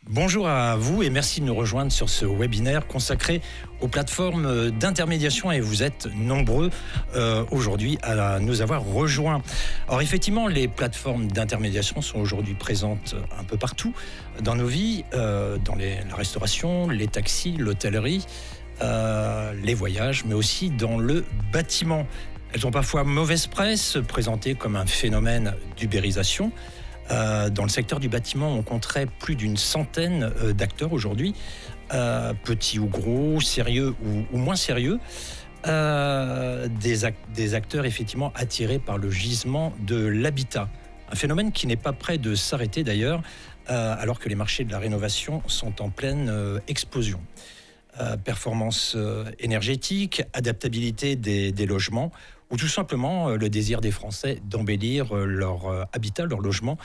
Bonjour à vous et merci de nous rejoindre sur ce webinaire consacré aux plateformes d'intermédiation et vous êtes nombreux aujourd'hui à nous avoir rejoints. Alors effectivement, les plateformes d'intermédiation sont aujourd'hui présentes un peu partout dans nos vies, dans la restauration, les taxis, l'hôtellerie, les voyages, mais aussi dans le bâtiment. Elles ont parfois mauvaise presse, présentées comme un phénomène d'ubérisation. Dans le secteur du bâtiment, on compterait plus d'une centaine d'acteurs aujourd'hui, petits ou gros, sérieux ou moins sérieux, des acteurs effectivement attirés par le gisement de l'habitat. Un phénomène qui n'est pas prêt de s'arrêter d'ailleurs, alors que les marchés de la rénovation sont en pleine explosion. Performance énergétique, adaptabilité des logements, ou tout simplement le désir des Français d'embellir leur habitat, leur logement,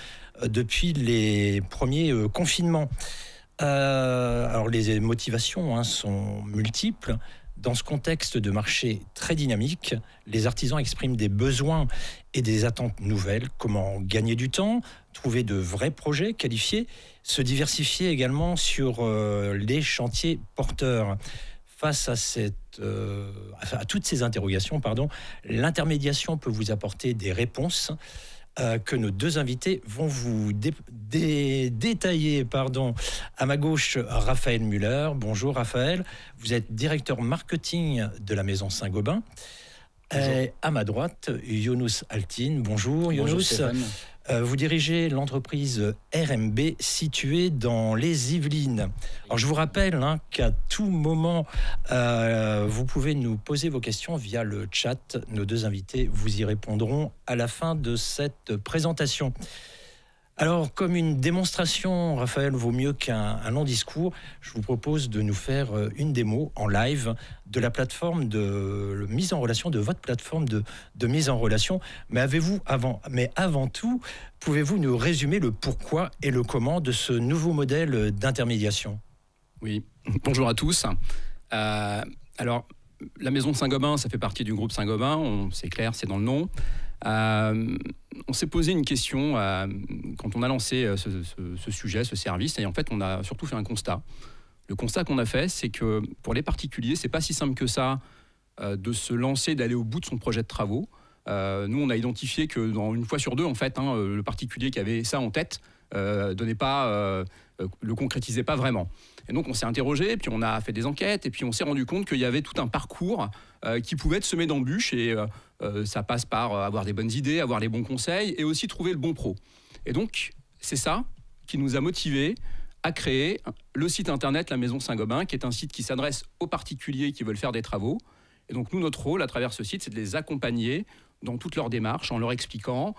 depuis les premiers confinements. Alors les motivations sont multiples. Dans ce contexte de marché très dynamique, les artisans expriment des besoins et des attentes nouvelles. Comment gagner du temps, trouver de vrais projets qualifiés, se diversifier également sur les chantiers porteurs. Face à toutes ces interrogations, l'intermédiation peut vous apporter des réponses que nos deux invités vont vous détailler. À ma gauche, Raphaël Müller. Bonjour Raphaël, vous êtes directeur marketing de la Maison Saint-Gobain. Et à ma droite, Younous Altine. Bonjour Younous. Vous dirigez l'entreprise RMB située dans les Yvelines. Alors je vous rappelle qu'à tout moment, vous pouvez nous poser vos questions via le chat. Nos deux invités vous y répondront à la fin de cette présentation. Alors, comme une démonstration, Raphaël, vaut mieux qu'un long discours, je vous propose de nous faire une démo en live de la plateforme de mise en relation, de votre plateforme de mise en relation. Mais avant tout, pouvez-vous nous résumer le pourquoi et le comment de ce nouveau modèle d'intermédiation ? Oui, bonjour à tous. Alors, la Maison Saint-Gobain, ça fait partie du groupe Saint-Gobain, c'est clair, c'est dans le nom. On s'est posé une question quand on a lancé ce sujet, ce service, et en fait on a surtout fait un constat. Le constat qu'on a fait, c'est que pour les particuliers, c'est pas si simple que ça de se lancer, d'aller au bout de son projet de travaux. Nous, on a identifié que dans une fois sur deux, en fait, le particulier qui avait ça en tête le concrétisait pas vraiment. Et donc on s'est interrogé, puis on a fait des enquêtes, et puis on s'est rendu compte qu'il y avait tout un parcours qui pouvait être semé d'embûches, et ça passe par avoir des bonnes idées, avoir les bons conseils, et aussi trouver le bon pro. Et donc c'est ça qui nous a motivés à créer le site internet La Maison Saint-Gobain, qui est un site qui s'adresse aux particuliers qui veulent faire des travaux. Et donc nous, notre rôle à travers ce site, c'est de les accompagner dans toutes leurs démarches, en leur expliquant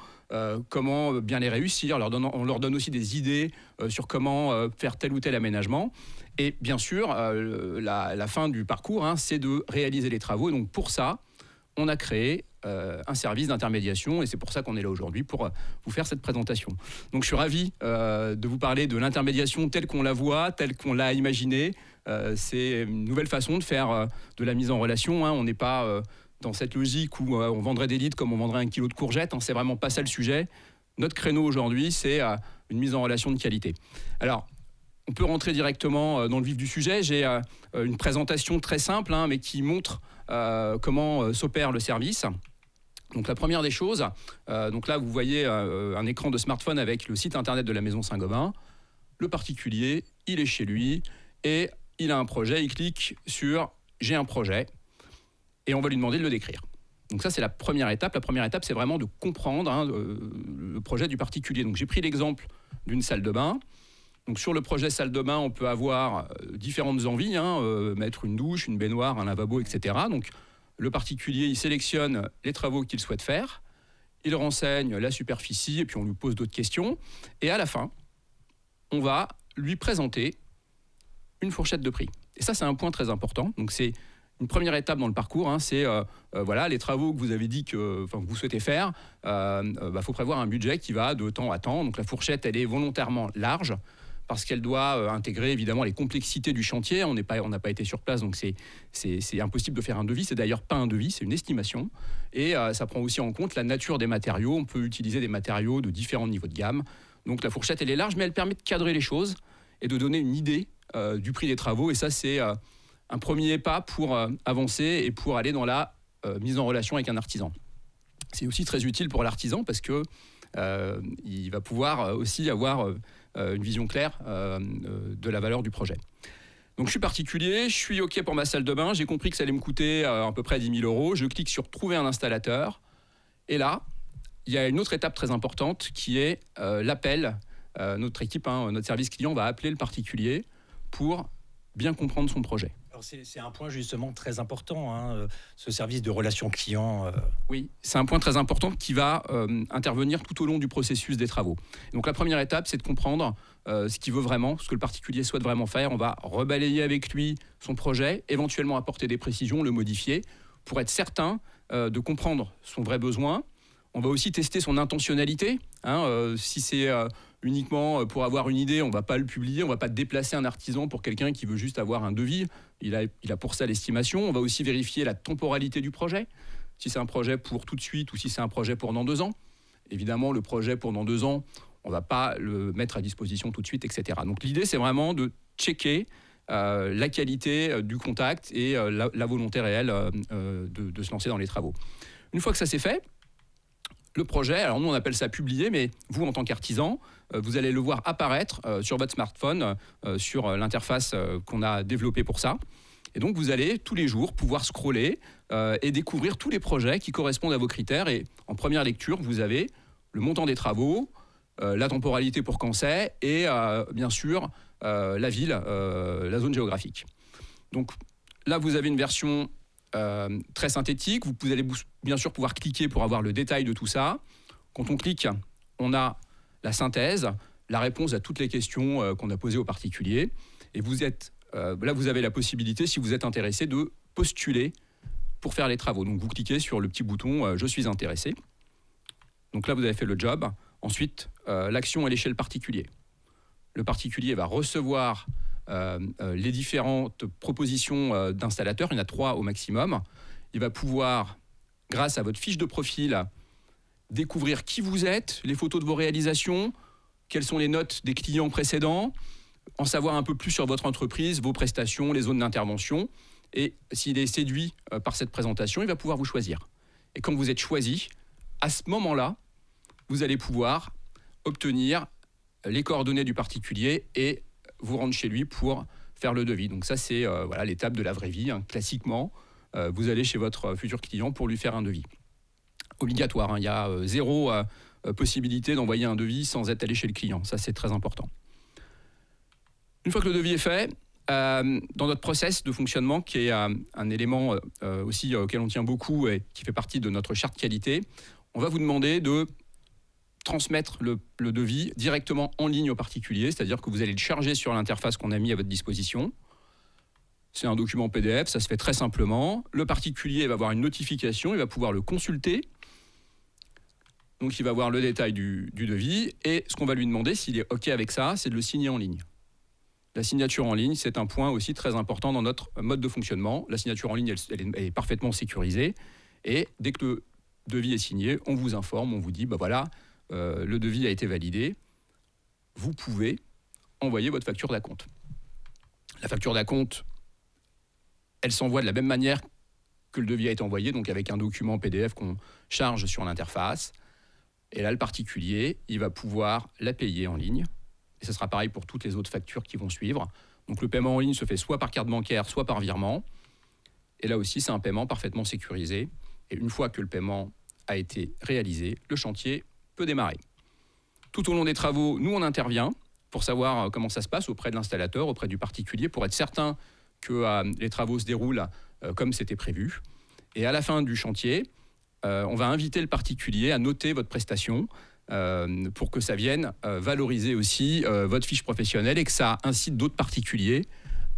comment bien les réussir, on leur donne aussi des idées sur comment faire tel ou tel aménagement. Et bien sûr, la fin du parcours, c'est de réaliser les travaux. Et donc pour ça, on a créé un service d'intermédiation, et c'est pour ça qu'on est là aujourd'hui, pour vous faire cette présentation. Donc je suis ravi de vous parler de l'intermédiation telle qu'on la voit, telle qu'on l'a imaginée. C'est une nouvelle façon de faire de la mise en relation. On n'est pas dans cette logique où on vendrait des litres comme on vendrait un kilo de courgettes. C'est vraiment pas ça le sujet. Notre créneau aujourd'hui, c'est une mise en relation de qualité. Alors, on peut rentrer directement dans le vif du sujet. J'ai une présentation très simple, mais qui montre comment s'opère le service. Donc la première des choses, donc là vous voyez un écran de smartphone avec le site internet de la Maison Saint-Gobain. Le particulier, il est chez lui et il a un projet, il clique sur « J'ai un projet » et on va lui demander de le décrire. Donc ça, c'est la première étape. La première étape, c'est vraiment de comprendre le projet du particulier. Donc j'ai pris l'exemple d'une salle de bain. Donc sur le projet salle de bain, on peut avoir différentes envies, mettre une douche, une baignoire, un lavabo, etc. Donc le particulier, il sélectionne les travaux qu'il souhaite faire, il renseigne la superficie et puis on lui pose d'autres questions. Et à la fin, on va lui présenter une fourchette de prix. Et ça, c'est un point très important. Donc c'est une première étape dans le parcours, c'est les travaux que vous avez dit que vous souhaitez faire. Faut prévoir un budget qui va de temps à temps. Donc la fourchette, elle est volontairement large parce qu'elle doit intégrer évidemment les complexités du chantier. On n'a pas été sur place, donc c'est impossible de faire un devis. C'est d'ailleurs pas un devis, c'est une estimation. Et ça prend aussi en compte la nature des matériaux. On peut utiliser des matériaux de différents niveaux de gamme. Donc la fourchette, elle est large, mais elle permet de cadrer les choses. et de donner une idée du prix des travaux. Et ça, c'est un premier pas pour avancer et pour aller dans la mise en relation avec un artisan. C'est aussi très utile pour l'artisan parce que il va pouvoir aussi avoir une vision claire de la valeur du projet. Donc je suis particulier, je suis OK pour ma salle de bain, j'ai compris que ça allait me coûter à peu près 10 000 €. Je clique sur trouver un installateur. Et là, il y a une autre étape très importante qui est l'appel. Notre équipe, notre service client va appeler le particulier pour bien comprendre son projet. Alors c'est un point justement très important, ce service de relations clients. Oui, c'est un point très important qui va intervenir tout au long du processus des travaux. Donc la première étape, c'est de comprendre ce qu'il veut vraiment, ce que le particulier souhaite vraiment faire. On va rebalayer avec lui son projet, éventuellement apporter des précisions, le modifier, pour être certain de comprendre son vrai besoin. On va aussi tester son intentionnalité. Si c'est uniquement pour avoir une idée, on ne va pas le publier, on ne va pas déplacer un artisan pour quelqu'un qui veut juste avoir un devis. Il a pour ça l'estimation. On va aussi vérifier la temporalité du projet, si c'est un projet pour tout de suite ou si c'est un projet pour dans 2 ans. Évidemment, le projet pour dans 2 ans, on ne va pas le mettre à disposition tout de suite, etc. Donc l'idée, c'est vraiment de checker la qualité du contact et la volonté réelle de se lancer dans les travaux. Une fois que ça c'est fait, le projet, alors nous on appelle ça publier, mais vous en tant qu'artisan, vous allez le voir apparaître sur votre smartphone, sur l'interface qu'on a développée pour ça. Et donc vous allez tous les jours pouvoir scroller et découvrir tous les projets qui correspondent à vos critères. Et en première lecture, vous avez le montant des travaux, la temporalité pour quand c'est, et bien sûr la ville, la zone géographique. Donc là vous avez une version très synthétique. Vous allez bien sûr pouvoir cliquer pour avoir le détail de tout ça. Quand on clique, on a la synthèse, la réponse à toutes les questions qu'on a posées aux particuliers. Et là, vous avez la possibilité, si vous êtes intéressé, de postuler pour faire les travaux. Donc vous cliquez sur le petit bouton « Je suis intéressé ». Donc là, vous avez fait le job. Ensuite, l'action, elle est chez le particulier. Le particulier va recevoir les différentes propositions d'installateurs, il y en a 3 au maximum. Il va pouvoir, grâce à votre fiche de profil, découvrir qui vous êtes, les photos de vos réalisations, quelles sont les notes des clients précédents, en savoir un peu plus sur votre entreprise, vos prestations, les zones d'intervention. Et s'il est séduit par cette présentation, il va pouvoir vous choisir. Et quand vous êtes choisi, à ce moment-là, vous allez pouvoir obtenir les coordonnées du particulier et vous rendre chez lui pour faire le devis. Donc ça, c'est l'étape de la vraie vie. Classiquement, vous allez chez votre futur client pour lui faire un devis. Obligatoire, il y a 0 possibilité d'envoyer un devis sans être allé chez le client. Ça, c'est très important. Une fois que le devis est fait, dans notre process de fonctionnement, qui est un élément aussi auquel on tient beaucoup et qui fait partie de notre charte qualité, on va vous demander de transmettre le devis directement en ligne au particulier, c'est-à-dire que vous allez le charger sur l'interface qu'on a mis à votre disposition. C'est un document PDF, ça se fait très simplement. Le particulier va avoir une notification, il va pouvoir le consulter. Donc il va voir le détail du devis et ce qu'on va lui demander, s'il est OK avec ça, c'est de le signer en ligne. La signature en ligne, c'est un point aussi très important dans notre mode de fonctionnement. La signature en ligne, elle est parfaitement sécurisée. Et dès que le devis est signé, on vous informe, on vous dit, le devis a été validé. Vous pouvez envoyer votre facture d'acompte. La facture d'acompte, elle s'envoie de la même manière que le devis a été envoyé, donc avec un document PDF qu'on charge sur l'interface. Et là, le particulier, il va pouvoir la payer en ligne. Et ce sera pareil pour toutes les autres factures qui vont suivre. Donc le paiement en ligne se fait soit par carte bancaire, soit par virement. Et là aussi, c'est un paiement parfaitement sécurisé. Et une fois que le paiement a été réalisé, le chantier peut démarrer. Tout au long des travaux, nous, on intervient pour savoir comment ça se passe auprès de l'installateur, auprès du particulier, pour être certain que les travaux se déroulent comme c'était prévu. Et à la fin du chantier, on va inviter le particulier à noter votre prestation pour que ça vienne valoriser aussi votre fiche professionnelle et que ça incite d'autres particuliers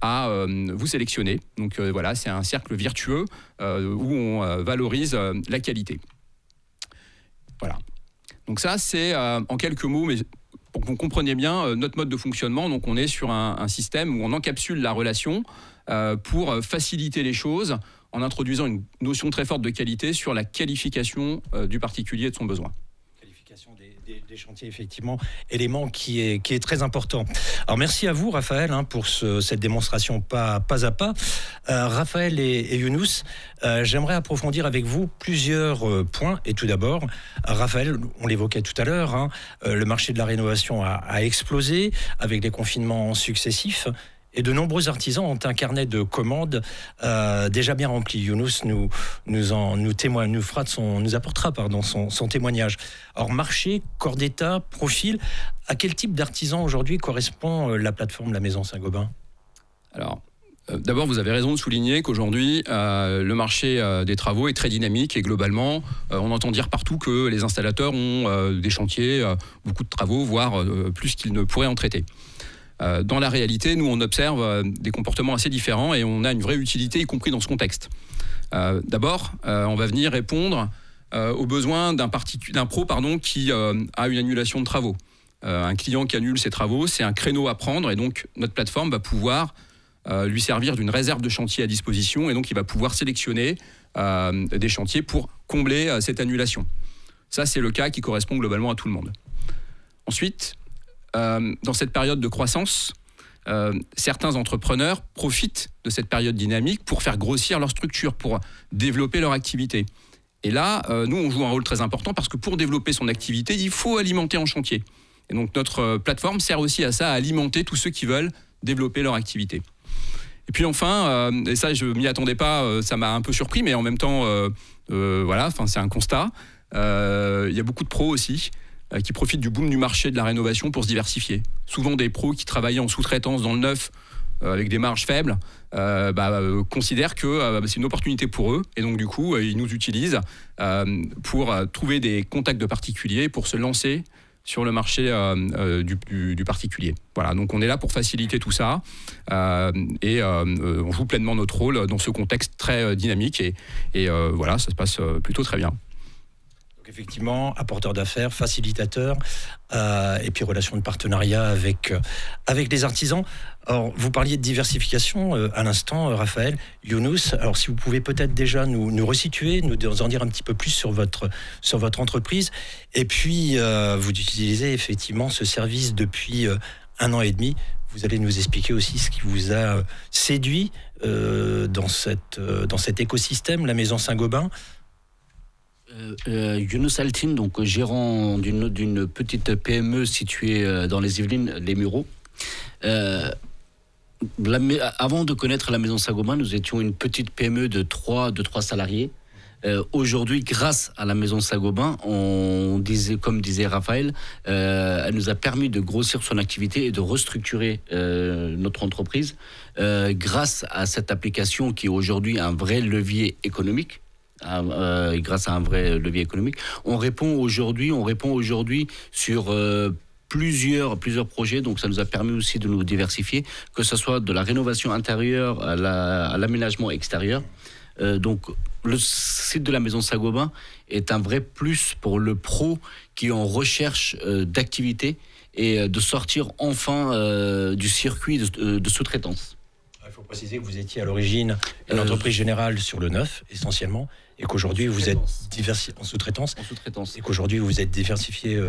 à vous sélectionner. Donc c'est un cercle vertueux où on valorise la qualité. Voilà. Donc ça, c'est en quelques mots, mais pour que vous compreniez bien notre mode de fonctionnement. Donc on est sur un système où on encapsule la relation pour faciliter les choses en introduisant une notion très forte de qualité sur la qualification du particulier et de son besoin. Qualification des Des chantiers, effectivement, élément qui est très important. Alors merci à vous, Raphaël, pour cette démonstration pas à pas. Raphaël et Younous, j'aimerais approfondir avec vous plusieurs points. Et tout d'abord, Raphaël, on l'évoquait tout à l'heure, le marché de la rénovation a explosé avec les confinements successifs. Et de nombreux artisans ont un carnet de commandes déjà bien rempli. Younous nous apportera son témoignage. Or, marché, corps d'État, profil, à quel type d'artisan aujourd'hui correspond la plateforme La Maison Saint-Gobain ? Alors, d'abord, vous avez raison de souligner qu'aujourd'hui, le marché des travaux est très dynamique et globalement, on entend dire partout que les installateurs ont des chantiers, beaucoup de travaux, voire plus qu'ils ne pourraient en traiter. Dans la réalité, nous, on observe des comportements assez différents et on a une vraie utilité, y compris dans ce contexte. D'abord, on va venir répondre aux besoins d'un pro qui a une annulation de travaux. Un client qui annule ses travaux, c'est un créneau à prendre et donc notre plateforme va pouvoir lui servir d'une réserve de chantier à disposition et donc il va pouvoir sélectionner des chantiers pour combler cette annulation. Ça, c'est le cas qui correspond globalement à tout le monde. Ensuite, dans cette période de croissance, certains entrepreneurs profitent de cette période dynamique pour faire grossir leur structure, pour développer leur activité. Et là, nous, on joue un rôle très important parce que pour développer son activité, il faut alimenter en chantier. Et donc, notre plateforme sert aussi à ça, à alimenter tous ceux qui veulent développer leur activité. Et puis enfin, et ça, je ne m'y attendais pas, ça m'a un peu surpris, mais en même temps, c'est un constat. Il y a beaucoup de pros aussi qui profitent du boom du marché de la rénovation pour se diversifier. Souvent des pros qui travaillaient en sous-traitance dans le neuf avec des marges faibles considèrent que c'est une opportunité pour eux et donc du coup ils nous utilisent pour trouver des contacts de particuliers pour se lancer sur le marché du particulier. Voilà, donc on est là pour faciliter tout ça et on joue pleinement notre rôle dans ce contexte très dynamique et voilà, ça se passe plutôt très bien. Effectivement, apporteur d'affaires, facilitateur, et puis relation de partenariat avec les artisans. Alors, vous parliez de diversification à l'instant, Raphaël, Younous. Alors, si vous pouvez peut-être déjà nous resituer, nous en dire un petit peu plus sur votre entreprise. Et puis, vous utilisez effectivement ce service depuis 1 an et demi. Vous allez nous expliquer aussi ce qui vous a séduit dans cet écosystème, la Maison Saint-Gobain. Younous Altine, donc gérant d'une petite PME située dans les Yvelines, les Mureaux. Avant de connaître la Maison Saint-Gobain, nous étions une petite PME de 3 salariés. Aujourd'hui, grâce à la Maison Saint-Gobain, comme disait Raphaël, elle nous a permis de grossir son activité et de restructurer notre entreprise grâce à cette application qui est aujourd'hui un vrai levier économique. Grâce à un vrai levier économique, on répond aujourd'hui sur plusieurs projets, donc ça nous a permis aussi de nous diversifier, que ce soit de la rénovation intérieure à l'aménagement extérieur. Donc le site de la Maison Saint-Gobain est un vrai plus pour le pro qui est en recherche d'activité et de sortir enfin du circuit de sous-traitance. Il faut préciser que vous étiez à l'origine d'une entreprise générale sur le neuf, essentiellement, et qu'aujourd'hui vous êtes diversifié en sous-traitance, et qu'aujourd'hui vous êtes diversifié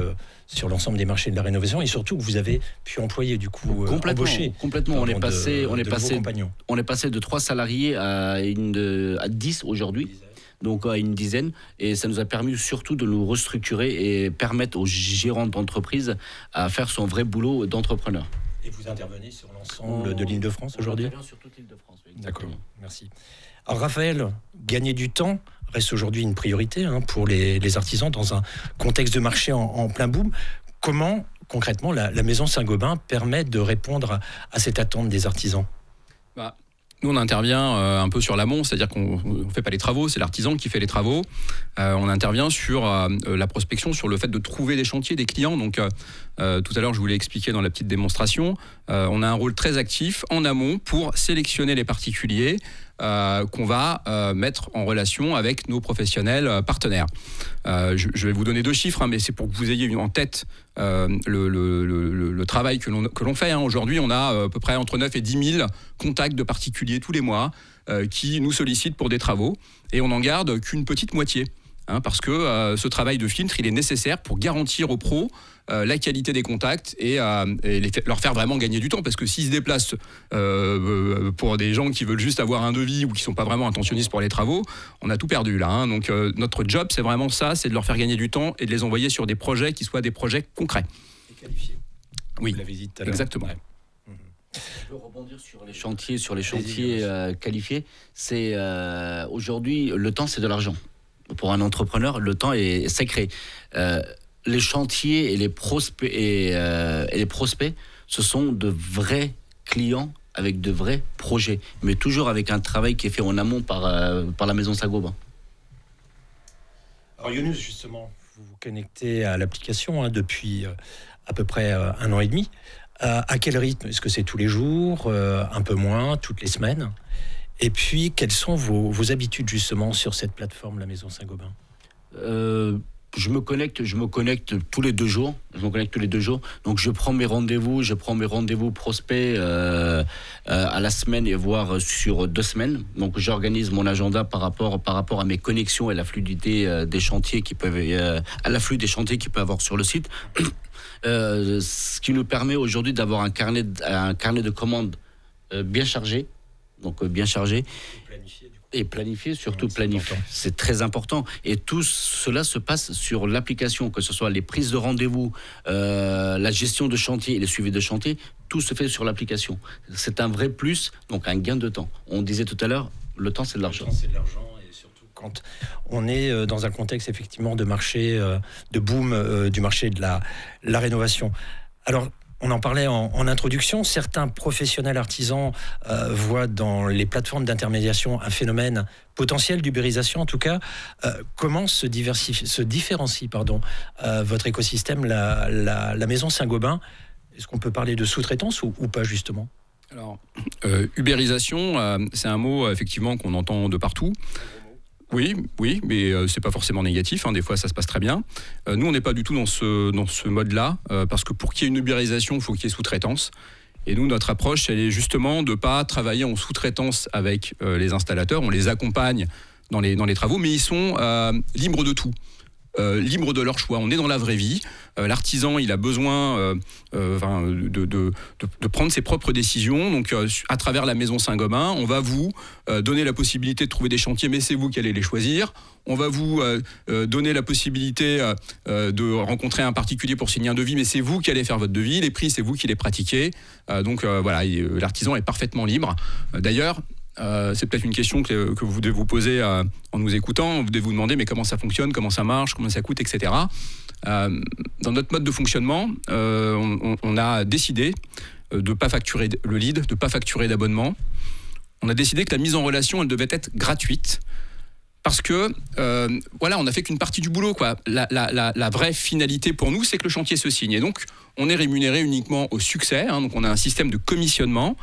sur l'ensemble des marchés de la rénovation, et surtout que vous avez pu employer du coup embaucher. Complètement. On est passé de 3 salariés à 10 aujourd'hui. Donc à une dizaine, et ça nous a permis surtout de nous restructurer et permettre aux gérants d'entreprise à faire son vrai boulot d'entrepreneur. Et vous intervenez sur l'ensemble de l'Île-de-France aujourd'hui ? On intervient sur toute l'Île-de-France, oui. D'accord, merci. Alors Raphaël, gagner du temps reste aujourd'hui une priorité pour les artisans dans un contexte de marché en plein boom. Comment concrètement la Maison Saint-Gobain permet de répondre à cette attente des artisans ? Nous, on intervient un peu sur l'amont, c'est-à-dire qu'on ne fait pas les travaux, c'est l'artisan qui fait les travaux. On intervient sur la prospection, sur le fait de trouver des chantiers, des clients. Donc, tout à l'heure, je vous l'ai expliqué dans la petite démonstration. On a un rôle très actif en amont pour sélectionner les particuliers qu'on va mettre en relation avec nos professionnels partenaires. Je vais vous donner 2 chiffres, mais c'est pour que vous ayez en tête le travail que l'on fait. Aujourd'hui, on a à peu près entre 9 et 10 000 contacts de particuliers tous les mois qui nous sollicitent pour des travaux, et on n'en garde qu'une petite moitié. parce que ce travail de filtre, il est nécessaire pour garantir aux pros la qualité des contacts et leur faire vraiment gagner du temps, parce que s'ils se déplacent pour des gens qui veulent juste avoir un devis ou qui sont pas vraiment intentionnistes pour les travaux, on a tout perdu là. Donc notre job, c'est vraiment ça, c'est de leur faire gagner du temps et de les envoyer sur des projets qui soient des projets concrets. Et qualifiés. Oui, Vous l'avez dit tout à l'heure. exactement. Ouais. Je veux rebondir sur les chantiers qualifiés. C'est aujourd'hui, le temps, c'est de l'argent. Pour un entrepreneur, le temps est sacré. Les chantiers et les prospects ce sont de vrais clients avec de vrais projets, mais toujours avec un travail qui est fait en amont par la maison Saint-Gobain. Alors Younous, justement, vous vous connectez à l'application depuis à peu près 1 an et demi. À quel rythme ? Est-ce que c'est tous les jours, un peu moins, toutes les semaines ? Et puis, quelles sont vos habitudes justement sur cette plateforme, la Maison Saint-Gobain ? Je me connecte tous les 2 jours. Donc je prends mes rendez-vous prospects à la semaine et voire sur 2 semaines. Donc j'organise mon agenda par rapport à mes connexions et la fluidité des chantiers qui peuvent à l'afflux des chantiers qu'il peut avoir sur le site. Ce qui nous permet aujourd'hui d'avoir un carnet de commandes bien chargé. Donc bien chargé. Et planifié, surtout planifié. C'est très important. Et tout cela se passe sur l'application, que ce soit les prises de rendez-vous, la gestion de chantier et le suivi de chantier, tout se fait sur l'application. C'est un vrai plus, donc un gain de temps. On disait tout à l'heure, le temps c'est de l'argent. C'est de l'argent, et surtout quand on est dans un contexte effectivement de marché, de boom du marché de la rénovation. Alors, on en parlait en introduction, certains professionnels artisans voient dans les plateformes d'intermédiation un phénomène potentiel d'ubérisation en tout cas. Comment se différencie votre écosystème, la Maison Saint-Gobain ? Est-ce qu'on peut parler de sous-traitance ou pas justement ? Alors, ubérisation, c'est un mot effectivement qu'on entend de partout. Oui, mais c'est pas forcément négatif. Des fois, ça se passe très bien. Nous, on n'est pas du tout dans ce mode-là, parce que pour qu'il y ait une ubérisation, il faut qu'il y ait sous-traitance. Et nous, notre approche, elle est justement de pas travailler en sous-traitance avec les installateurs. On les accompagne dans les travaux, mais ils sont libres de tout. Libres de leur choix. On est dans la vraie vie. L'artisan, il a besoin de prendre ses propres décisions. Donc, à travers la Maison Saint-Gobain, on va vous donner la possibilité de trouver des chantiers, mais c'est vous qui allez les choisir. On va vous donner la possibilité de rencontrer un particulier pour signer un devis, mais c'est vous qui allez faire votre devis. Les prix, c'est vous qui les pratiquez. Donc, l'artisan est parfaitement libre. D'ailleurs, c'est peut-être une question que vous devez vous poser en nous écoutant. Vous devez vous demander mais comment ça fonctionne, comment ça marche, combien ça coûte, etc. Dans notre mode de fonctionnement, on a décidé de ne pas facturer le lead, de ne pas facturer d'abonnement. On a décidé que la mise en relation, elle devait être gratuite. Parce que, on a fait qu'une partie du boulot, quoi. La vraie finalité pour nous, c'est que le chantier se signe. Et donc, on est rémunéré uniquement au succès. Donc, on a un système de commissionnement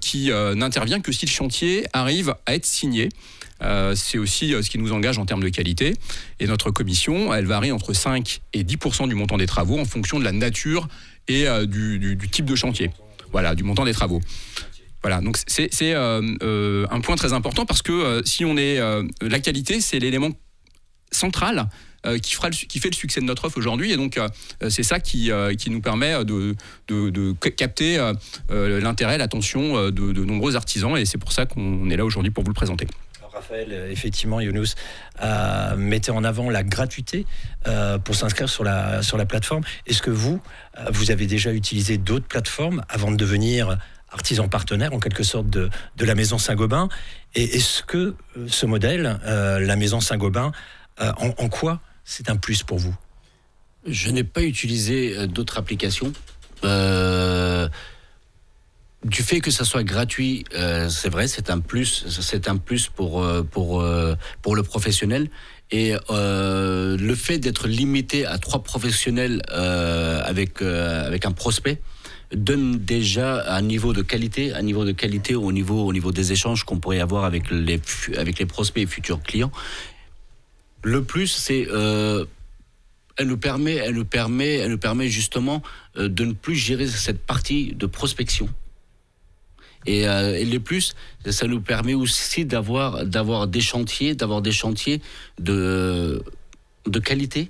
qui n'intervient que si le chantier arrive à être signé. C'est aussi ce qui nous engage en termes de qualité. Et notre commission, elle varie entre 5 et 10% du montant des travaux en fonction de la nature et du type de chantier. Voilà, du montant des travaux. Voilà, donc c'est un point très important parce que si on est la qualité, c'est l'élément central qui fait le succès de notre offre aujourd'hui, et donc c'est ça qui nous permet de capter l'intérêt, l'attention de nombreux artisans, et c'est pour ça qu'on est là aujourd'hui pour vous le présenter. Raphaël, effectivement, Younous mettait en avant la gratuité pour s'inscrire sur la plateforme. Est-ce que vous avez déjà utilisé d'autres plateformes avant de devenir artisan partenaire en quelque sorte de la Maison Saint-Gobain, et est-ce que ce modèle, la Maison Saint-Gobain, en quoi c'est un plus pour vous ? Je n'ai pas utilisé d'autres applications. Du fait que ça soit gratuit, c'est vrai, c'est un plus pour le professionnel. Et le fait d'être limité à 3 professionnels avec un prospect donne déjà un niveau de qualité au niveau des échanges qu'on pourrait avoir avec les prospects et futurs clients. Le plus, c'est elle nous permet justement de ne plus gérer cette partie de prospection Et les plus, ça nous permet aussi d'avoir des chantiers, de qualité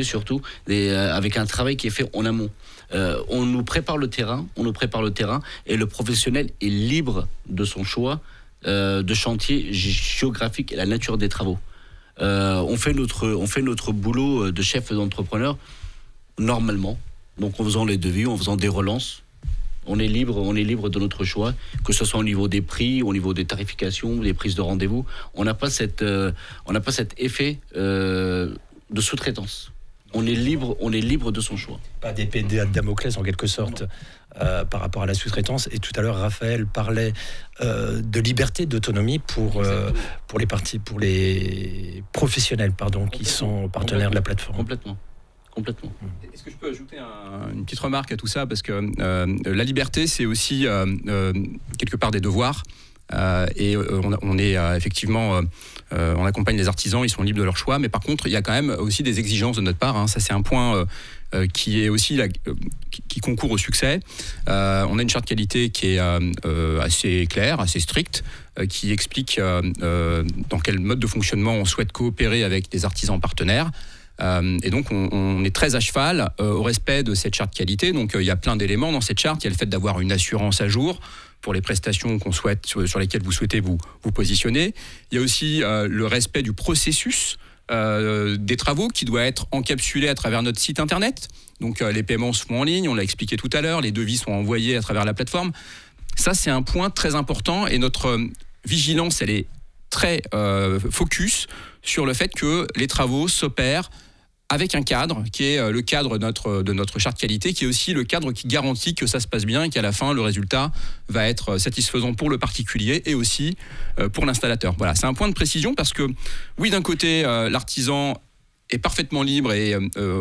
surtout, avec un travail qui est fait en amont. On nous prépare le terrain, et le professionnel est libre de son choix de chantier géographique et la nature des travaux. On fait notre boulot de chef d'entrepreneur normalement, donc en faisant les devis, en faisant des relances. On est libre de notre choix, que ce soit au niveau des prix, au niveau des tarifications, des prises de rendez-vous. On n'a pas cet effet de sous-traitance. On est libre de son choix. Pas d'épée de Damoclès en quelque sorte par rapport à la sous-traitance. Et tout à l'heure, Raphaël parlait de liberté, d'autonomie pour les professionnels qui sont partenaires de la plateforme. Complètement. Est-ce que je peux ajouter une petite remarque à tout ça, parce que la liberté, c'est aussi quelque part des devoirs. Et on est effectivement, on accompagne les artisans, ils sont libres de leur choix, mais par contre, il y a quand même aussi des exigences de notre part. Hein. Ça, c'est un point qui est aussi qui concourt au succès. On a une charte qualité qui est assez claire, assez stricte, qui explique dans quel mode de fonctionnement on souhaite coopérer avec des artisans partenaires. Et donc on est très à cheval au respect de cette charte qualité. Donc il y a plein d'éléments dans cette charte. Il y a le fait d'avoir une assurance à jour pour les prestations qu'on souhaite, sur lesquelles vous souhaitez vous positionner. Il y a aussi le respect du processus des travaux qui doit être encapsulé à travers notre site internet. Donc les paiements se font en ligne, on l'a expliqué tout à l'heure, les devis sont envoyés à travers la plateforme. Ça, c'est un point très important, et notre vigilance, elle est très focus sur le fait que les travaux s'opèrent avec un cadre qui est le cadre de notre charte qualité, qui est aussi le cadre qui garantit que ça se passe bien et qu'à la fin, le résultat va être satisfaisant pour le particulier et aussi pour l'installateur. Voilà, c'est un point de précision, parce que oui, d'un côté, l'artisan est parfaitement libre et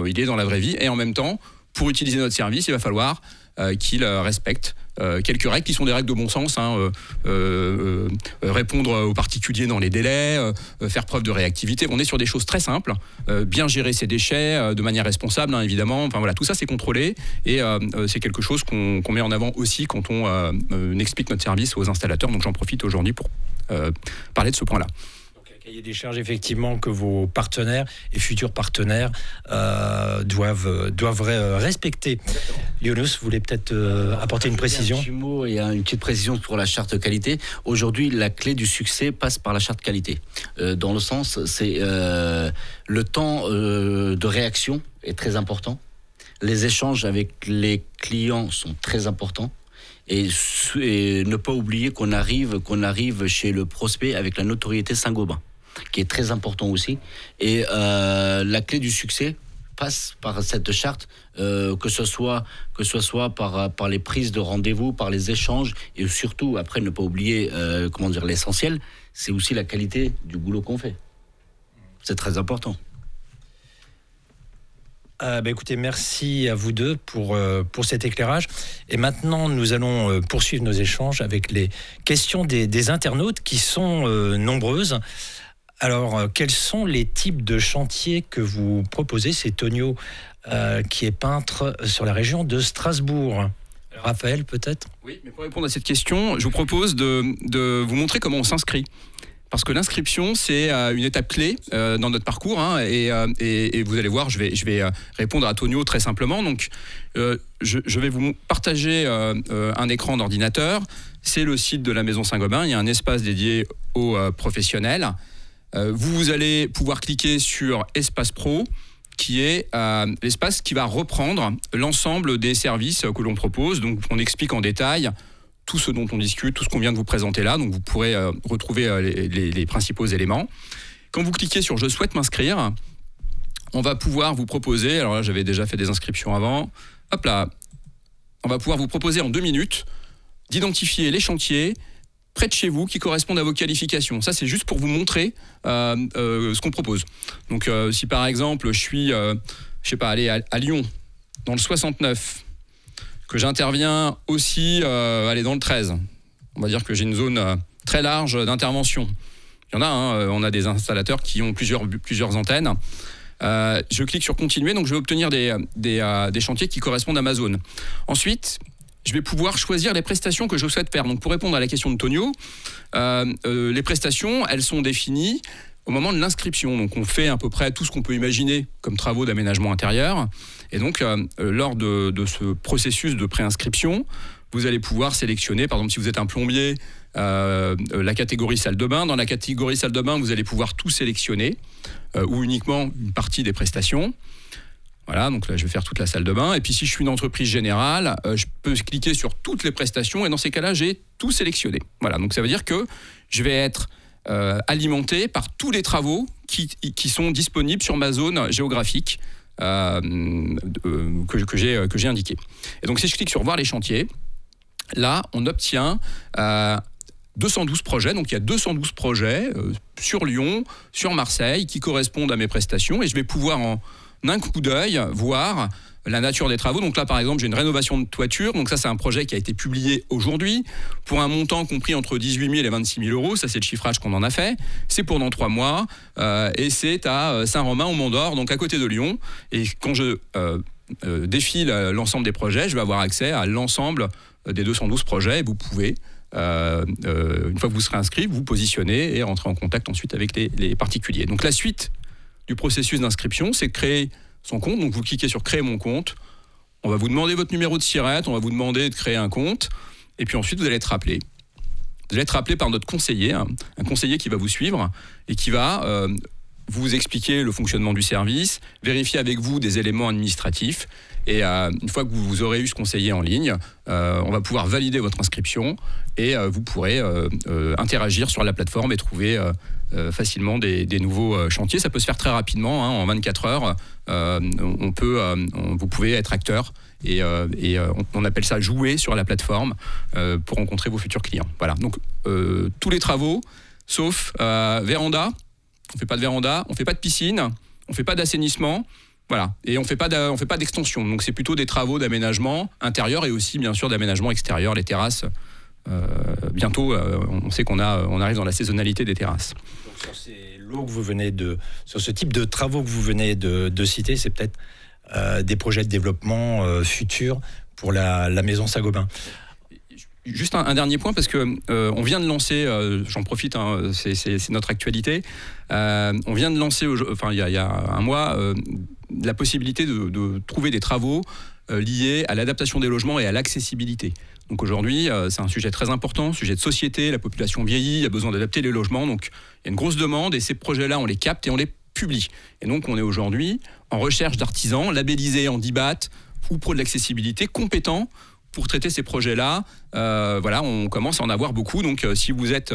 il est dans la vraie vie, et en même temps, pour utiliser notre service, il va falloir qu'il respecte quelques règles qui sont des règles de bon sens, répondre aux particuliers dans les délais, faire preuve de réactivité. On est sur des choses très simples, bien gérer ses déchets de manière responsable, évidemment. Enfin voilà, tout ça c'est contrôlé, et c'est quelque chose qu'on met en avant aussi quand on explique notre service aux installateurs. Donc j'en profite aujourd'hui pour parler de ce point-là. Cahier des charges, effectivement, que vos partenaires et futurs partenaires doivent respecter. Younous, vous voulez peut-être apporter une précision ? Un petit mot et une petite précision pour la charte qualité. Aujourd'hui, la clé du succès passe par la charte qualité. Dans le sens, c'est le temps de réaction est très important. Les échanges avec les clients sont très importants. Et ne pas oublier qu'on arrive chez le prospect avec la notoriété Saint-Gobain, qui est très important aussi. Et la clé du succès passe par cette charte, que ce soit par les prises de rendez-vous, par les échanges, et surtout, après, ne pas oublier l'essentiel, c'est aussi la qualité du boulot qu'on fait. C'est très important. Écoutez, merci à vous deux pour cet éclairage. Et maintenant, nous allons poursuivre nos échanges avec les questions des internautes qui sont nombreuses. Alors, quels sont les types de chantiers que vous proposez ? C'est Tonio qui est peintre sur la région de Strasbourg. Raphaël, peut-être ? Oui, mais pour répondre à cette question, je vous propose de vous montrer comment on s'inscrit. Parce que l'inscription, c'est une étape clé dans notre parcours, et vous allez voir, je vais répondre à Tonio très simplement. Donc, je vais vous partager un écran d'ordinateur. C'est le site de la Maison Saint-Gobain. Il y a un espace dédié aux professionnels. Vous allez pouvoir cliquer sur Espace Pro, qui est l'espace qui va reprendre l'ensemble des services que l'on propose. Donc, on explique en détail tout ce dont on discute, tout ce qu'on vient de vous présenter là. Donc, vous pourrez retrouver les principaux éléments. Quand vous cliquez sur « Je souhaite m'inscrire », on va pouvoir vous proposer... Alors là, j'avais déjà fait des inscriptions avant. Hop là, on va pouvoir vous proposer en 2 minutes d'identifier les chantiers près de chez vous qui correspondent à vos qualifications. Ça, c'est juste pour vous montrer ce qu'on propose. Donc, si par exemple, je suis, à Lyon, dans le 69... que j'interviens aussi dans le 13. On va dire que j'ai une zone très large d'intervention. Il y en a, on a des installateurs qui ont plusieurs antennes. Je clique sur continuer, donc je vais obtenir des chantiers qui correspondent à ma zone. Ensuite, je vais pouvoir choisir les prestations que je souhaite faire. Donc pour répondre à la question de Tonio, les prestations, elles sont définies au moment de l'inscription. Donc on fait à peu près tout ce qu'on peut imaginer comme travaux d'aménagement intérieur. Et donc lors de ce processus de préinscription, vous allez pouvoir sélectionner, par exemple si vous êtes un plombier, la catégorie salle de bain. Dans la catégorie salle de bain, vous allez pouvoir tout sélectionner ou uniquement une partie des prestations. Voilà, donc là, je vais faire toute la salle de bain. Et puis, si je suis une entreprise générale, je peux cliquer sur toutes les prestations. Et dans ces cas-là, j'ai tout sélectionné. Voilà, donc ça veut dire que je vais être alimenté par tous les travaux qui sont disponibles sur ma zone géographique que j'ai indiquée. Et donc, si je clique sur « Voir les chantiers », là, on obtient 212 projets. Donc, il y a 212 projets sur Lyon, sur Marseille, qui correspondent à mes prestations. Et je vais pouvoir d'un coup d'œil, voir la nature des travaux. Donc là, par exemple, j'ai une rénovation de toiture. Donc ça, c'est un projet qui a été publié aujourd'hui pour un montant compris entre 18 000 et 26 000 euros. Ça, c'est le chiffrage qu'on en a fait. C'est pour dans 3 mois et c'est à Saint-Romain au Mont d'Or, donc à côté de Lyon. Et quand je défile l'ensemble des projets, je vais avoir accès à l'ensemble des 212 projets. Et vous pouvez, une fois que vous serez inscrit, vous positionner et rentrer en contact ensuite avec les particuliers. Donc la suite du processus d'inscription, c'est créer son compte. Donc vous cliquez sur créer mon compte. On va vous demander votre numéro de SIRET, on va vous demander de créer un compte. Et puis ensuite, vous allez être rappelé. Vous allez être rappelé par notre conseiller, un conseiller qui va vous suivre et qui va vous expliquer le fonctionnement du service, vérifier avec vous des éléments administratifs. Et une fois que vous aurez eu ce conseiller en ligne, on va pouvoir valider votre inscription et vous pourrez interagir sur la plateforme et trouver facilement des nouveaux chantiers. Ça peut se faire très rapidement, en 24 heures. Vous pouvez être acteur et on appelle ça jouer sur la plateforme pour rencontrer vos futurs clients. Voilà, donc tous les travaux, sauf véranda. On ne fait pas de véranda, on ne fait pas de piscine, on ne fait pas d'assainissement. Voilà, et on fait pas d'extension. Donc c'est plutôt des travaux d'aménagement intérieur et aussi bien sûr d'aménagement extérieur, les terrasses. Bientôt, on sait on arrive dans la saisonnalité des terrasses. Donc, sur ce type de travaux que vous venez de citer, c'est peut-être des projets de développement futurs pour la maison Saint-Gobain. Juste un dernier point, parce que on vient de lancer, j'en profite, c'est notre actualité, on vient de lancer, il y a un mois, la possibilité de trouver des travaux liés à l'adaptation des logements et à l'accessibilité. Donc aujourd'hui, c'est un sujet très important, sujet de société, la population vieillit, il y a besoin d'adapter les logements, donc il y a une grosse demande et ces projets-là, on les capte et on les publie. Et donc on est aujourd'hui en recherche d'artisans labellisés en DIBAT ou pro de l'accessibilité, compétents pour traiter ces projets-là. Voilà, on commence à en avoir beaucoup, donc si vous êtes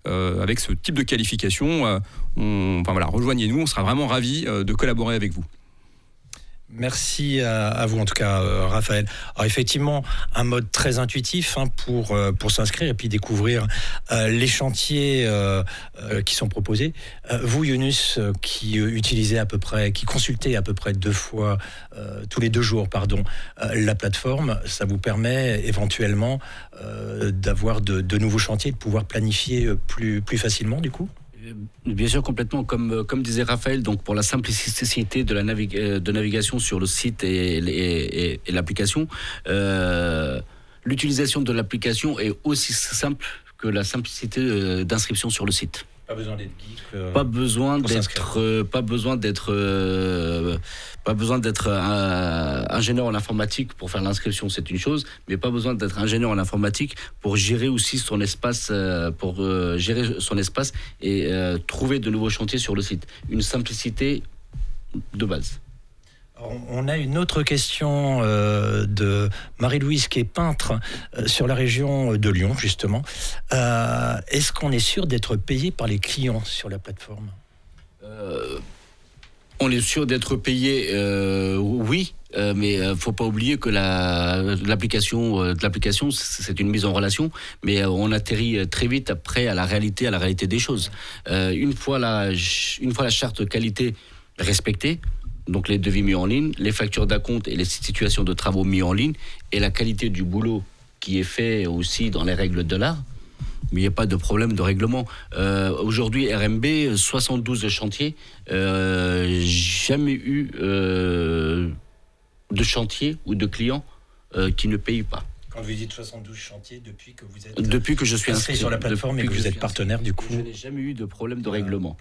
avec ce type de qualification, rejoignez-nous, on sera vraiment ravis de collaborer avec vous. Merci à vous en tout cas, Raphaël. Alors effectivement, un mode très intuitif pour s'inscrire et puis découvrir les chantiers qui sont proposés. Vous, Younous, qui consultez à peu près 2 fois tous les 2 jours, la plateforme, ça vous permet éventuellement d'avoir de nouveaux chantiers, de pouvoir planifier plus facilement du coup ? Bien sûr, complètement. Comme disait Raphaël, donc pour la simplicité de navigation sur le site et l'application, l'utilisation de l'application est aussi simple que la simplicité d'inscription sur le site. Pas besoin d'être geek. Pas besoin d'être ingénieur en informatique pour faire l'inscription, c'est une chose, mais pas besoin d'être ingénieur en informatique pour gérer aussi son espace, et trouver de nouveaux chantiers sur le site. Une simplicité de base. On a une autre question de Marie-Louise qui est peintre sur la région de Lyon, justement. Est-ce qu'on est sûr d'être payé par les clients sur la plateforme ? On est sûr d'être payé, oui, mais il ne faut pas oublier que l'application, c'est une mise en relation, mais on atterrit très vite après à la réalité des choses. Une fois la charte qualité respectée, donc les devis mis en ligne, les factures d'acompte et les situations de travaux mis en ligne, et la qualité du boulot qui est fait aussi dans les règles de l'art, mais il n'y a pas de problème de règlement. Aujourd'hui, RMB, 72 chantiers, jamais eu de chantier ou de client qui ne paye pas. Quand vous dites 72 chantiers, depuis que vous êtes je suis inscrit sur la plateforme et que vous êtes partenaire, du coup. Je n'ai jamais eu de problème de règlement.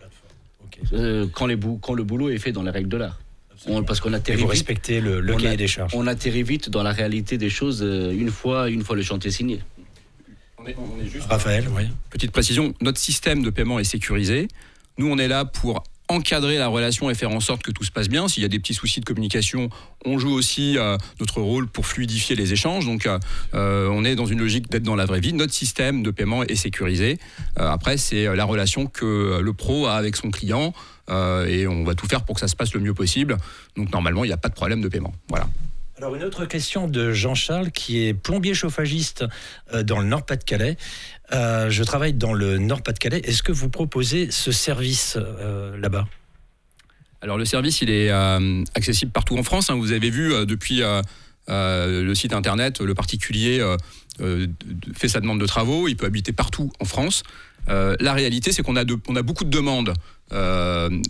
Okay. Quand le boulot est fait dans les règles de l'art. Parce qu'on et atterrit vous vite, respectez le cahier des charges. on atterrit vite dans la réalité des choses une fois le chantier signé. On est juste Raphaël, oui. Petite précision, notre système de paiement est sécurisé. Nous, on est là pour encadrer la relation et faire en sorte que tout se passe bien. S'il y a des petits soucis de communication, on joue aussi notre rôle pour fluidifier les échanges. Donc, on est dans une logique d'être dans la vraie vie. Notre système de paiement est sécurisé. Après, c'est la relation que le pro a avec son client et on va tout faire pour que ça se passe le mieux possible. Donc, normalement, il n'y a pas de problème de paiement. Voilà. Alors une autre question de Jean-Charles qui est plombier chauffagiste dans le Nord-Pas-de-Calais. Je travaille dans le Nord-Pas-de-Calais. Est-ce que vous proposez ce service là-bas ? Alors le service, il est accessible partout en France. Vous avez vu depuis le site internet, le particulier fait sa demande de travaux. Il peut habiter partout en France. La réalité, c'est qu'on a beaucoup de demandes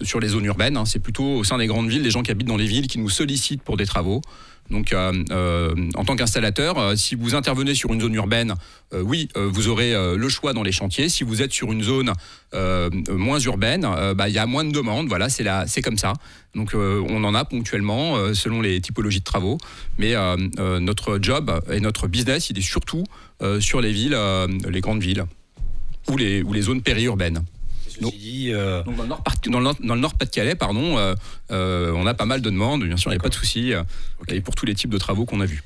sur les zones urbaines. C'est plutôt au sein des grandes villes, les gens qui habitent dans les villes qui nous sollicitent pour des travaux. Donc, en tant qu'installateur, si vous intervenez sur une zone urbaine, oui, vous aurez le choix dans les chantiers. Si vous êtes sur une zone moins urbaine, il y a moins de demandes. Voilà, c'est comme ça. Donc, on en a ponctuellement selon les typologies de travaux. Mais notre job et notre business, il est surtout sur les villes, les grandes villes ou les zones périurbaines. Donc, dans le Nord-Pas-de-Calais, on a pas mal de demandes, bien sûr, il n'y a pas de souci, et pour tous les types de travaux qu'on a vus.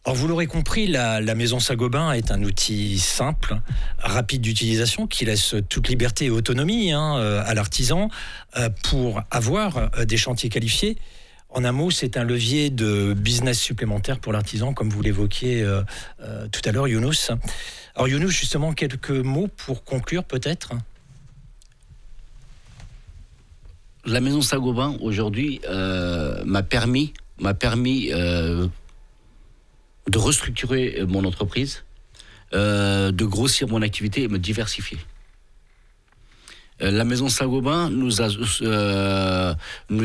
Alors vous l'aurez compris, la Maison Saint-Gobain est un outil simple, rapide d'utilisation, qui laisse toute liberté et autonomie à l'artisan pour avoir des chantiers qualifiés. En un mot, c'est un levier de business supplémentaire pour l'artisan, comme vous l'évoquiez tout à l'heure, Younous. Alors Younous, justement, quelques mots pour conclure peut-être ? La Maison Saint-Gobain, aujourd'hui, m'a permis de restructurer mon entreprise, de grossir mon activité et me diversifier. La Maison Saint-Gobain nous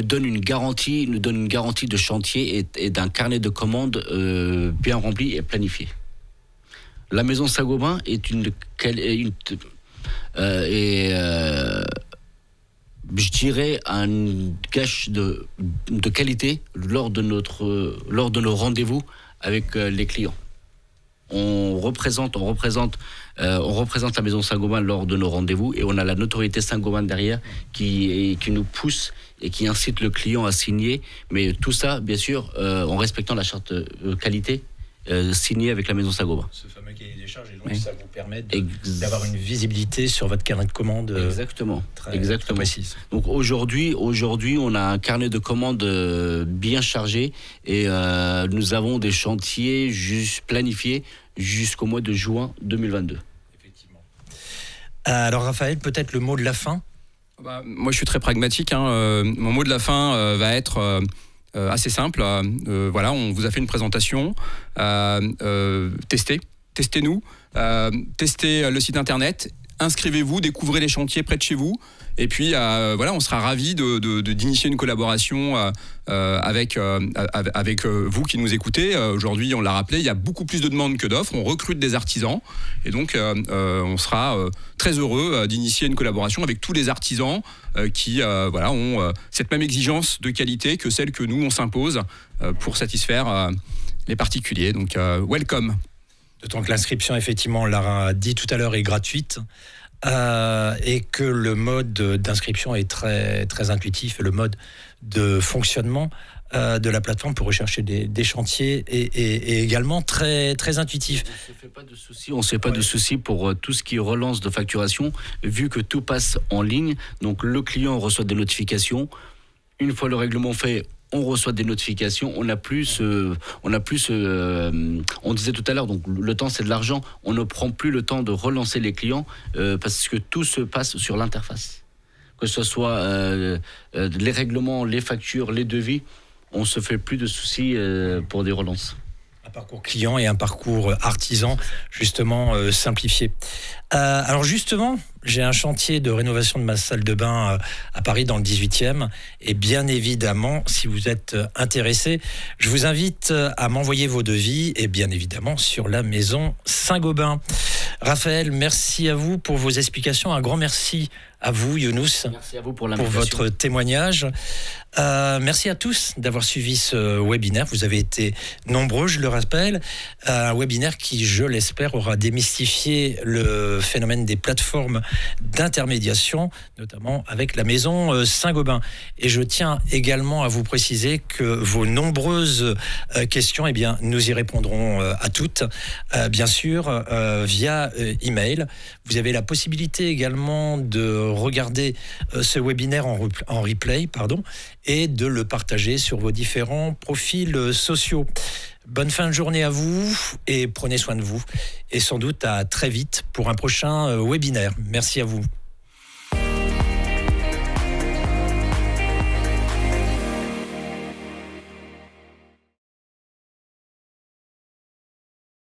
donne une garantie de chantier et d'un carnet de commandes bien rempli et planifié. La Maison Saint-Gobain je dirais un gage de qualité lors de nos rendez-vous avec les clients. On représente la Maison Saint-Gobain lors de nos rendez-vous et on a la notoriété Saint-Gobain derrière qui nous pousse et qui incite le client à signer. Mais tout ça, bien sûr, en respectant la charte qualité signée avec la Maison Saint-Gobain. Ce fameux cahier des charges, et donc ça vous permet d'avoir une visibilité sur votre carnet de commandes très précise. Donc aujourd'hui, on a un carnet de commandes bien chargé et nous avons des chantiers planifiés jusqu'au mois de juin 2022. Effectivement. Alors Raphaël, peut-être le mot de la fin ? Moi, je suis très pragmatique. Mon mot de la fin va être assez simple. Voilà, on vous a fait une présentation. Testez-nous. Testez le site internet. Inscrivez-vous, découvrez les chantiers près de chez vous. Et puis, on sera ravis d'initier une collaboration avec vous qui nous écoutez. Aujourd'hui, on l'a rappelé, il y a beaucoup plus de demandes que d'offres. On recrute des artisans. Et donc, on sera très heureux d'initier une collaboration avec tous les artisans qui ont cette même exigence de qualité que celle que nous, on s'impose pour satisfaire les particuliers. Donc, welcome. D'autant que l'inscription, effectivement, on l'a dit tout à l'heure, est gratuite. Et que le mode d'inscription est très, très intuitif et le mode de fonctionnement de la plateforme pour rechercher des chantiers est également très, très intuitif. On ne se fait pas de soucis pour tout ce qui est relance de facturation, vu que tout passe en ligne. Donc le client reçoit des notifications. Une fois le règlement fait, on reçoit des notifications, on disait tout à l'heure, donc le temps c'est de l'argent, on ne prend plus le temps de relancer les clients parce que tout se passe sur l'interface. Que ce soit les règlements, les factures, les devis, on ne se fait plus de soucis pour des relances. Un parcours client et un parcours artisan, justement, simplifié. Alors justement, j'ai un chantier de rénovation de ma salle de bain à Paris dans le 18e. Et bien évidemment, si vous êtes intéressé, je vous invite à m'envoyer vos devis et bien évidemment sur la maison Saint-Gobain. Raphaël, merci à vous pour vos explications. Un grand merci à vous, Younous. Merci à vous pour votre témoignage. Merci à tous d'avoir suivi ce webinaire. Vous avez été nombreux, je le rappelle. Un webinaire qui, je l'espère, aura démystifié le phénomène des plateformes d'intermédiation, notamment avec la maison Saint-Gobain. Et je tiens également à vous préciser que vos nombreuses questions, eh bien, nous y répondrons à toutes, bien sûr, via email. Vous avez la possibilité également de regarder ce webinaire en replay, et de le partager sur vos différents profils sociaux. Bonne fin de journée à vous et prenez soin de vous. Et sans doute à très vite pour un prochain webinaire. Merci à vous.